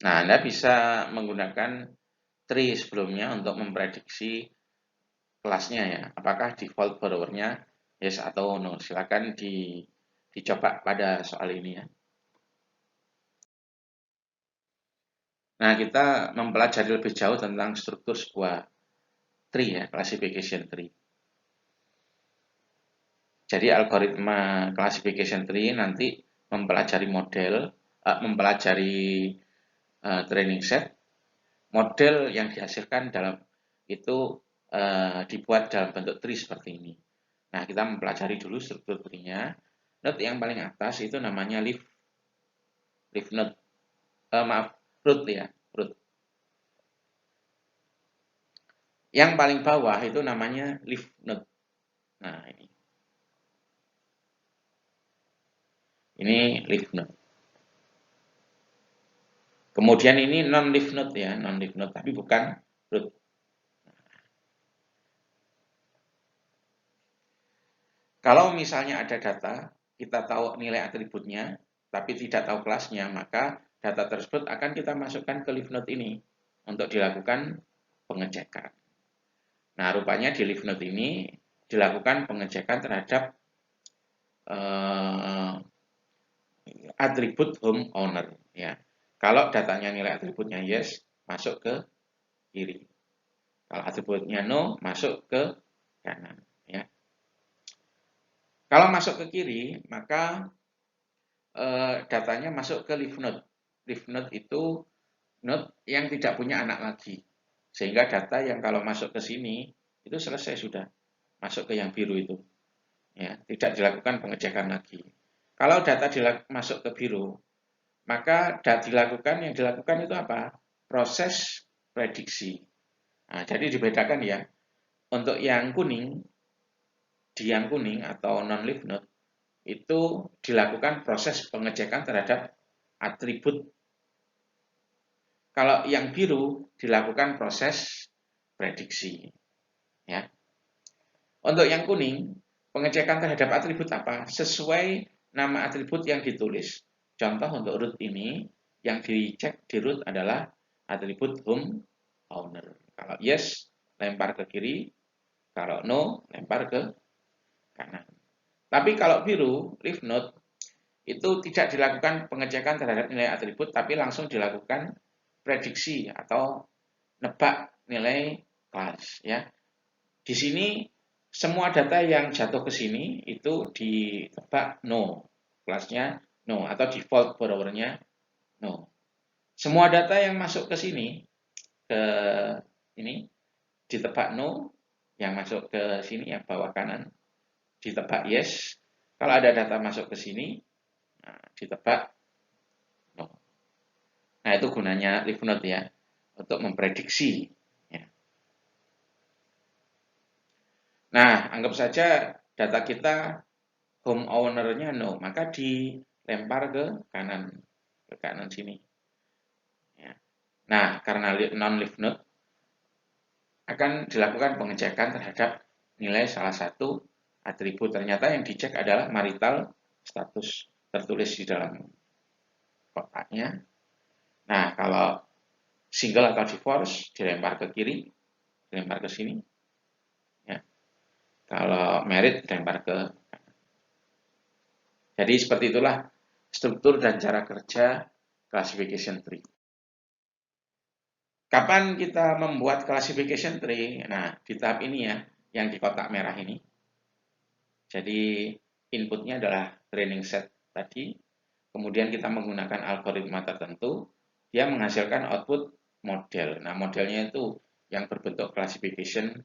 Nah, Anda bisa menggunakan tree sebelumnya untuk memprediksi kelasnya ya. Apakah default borrower-nya yes atau no. Silakan dicoba pada soal ini ya. Nah, kita mempelajari lebih jauh tentang struktur sebuah tree ya, classification tree. Jadi algoritma classification tree nanti mempelajari model, mempelajari training set, model yang dihasilkan dalam itu dibuat dalam bentuk tree seperti ini. Nah, kita mempelajari dulu struktur tree-nya. Node yang paling atas itu namanya leaf node. Root ya, root. Yang paling bawah itu namanya leaf node. Nah, ini leaf node. Kemudian ini non leaf node ya, non leaf node tapi bukan root. Kalau misalnya ada data, kita tahu nilai atributnya, tapi tidak tahu kelasnya, maka data tersebut akan kita masukkan ke leaf node ini untuk dilakukan pengecekan. Nah, rupanya di leaf node ini dilakukan pengecekan terhadap atribut homeowner. Ya, kalau datanya nilai atributnya yes, masuk ke kiri. Kalau atributnya no, masuk ke kanan. Ya. Kalau masuk ke kiri, maka datanya masuk ke leaf node. Leaf node itu node yang tidak punya anak lagi. Sehingga data yang kalau masuk ke sini, itu selesai sudah. Masuk ke yang biru itu. Ya, tidak dilakukan pengecekan lagi. Kalau data masuk ke biru, maka yang dilakukan itu apa? Proses prediksi. Nah, jadi dibedakan ya. Untuk yang kuning, di yang kuning atau non-leaf node, itu dilakukan proses pengecekan terhadap atribut. Kalau yang biru dilakukan proses prediksi. Ya. Untuk yang kuning, pengecekan terhadap atribut apa? Sesuai nama atribut yang ditulis. Contoh untuk root ini, yang dicek di root adalah atribut home owner. Kalau yes, lempar ke kiri. Kalau no, lempar ke kanan. Tapi kalau biru, leaf node, itu tidak dilakukan pengecekan terhadap nilai atribut, tapi langsung dilakukan prediksi atau nebak nilai kelas. Ya. Di sini semua data yang jatuh ke sini itu ditebak no, kelasnya no, atau default borrowernya no. Semua data yang masuk ke sini, ke ini, ditebak no, yang masuk ke sini yang bawah kanan, ditebak yes. Kalau ada data masuk ke sini, nah, ditebak no. Nah, itu gunanya leaf node ya, untuk memprediksi. Ya. Nah, anggap saja data kita home owner-nya no, maka dilempar ke kanan sini. Ya. Nah, karena non-leaf node, akan dilakukan pengecekan terhadap nilai salah satu atribut. Ternyata yang dicek adalah marital status, tertulis di dalam kotaknya. Nah, kalau single atau divorce, dilempar ke kiri, dilempar ke sini. Ya. Kalau married, dilempar ke kanan. Jadi seperti itulah struktur dan cara kerja classification tree. Kapan kita membuat classification tree? Nah, di tahap ini ya, yang di kotak merah ini. Jadi inputnya adalah training set tadi. Kemudian kita menggunakan algoritma tertentu. Dia menghasilkan output model. Nah, modelnya itu yang berbentuk classification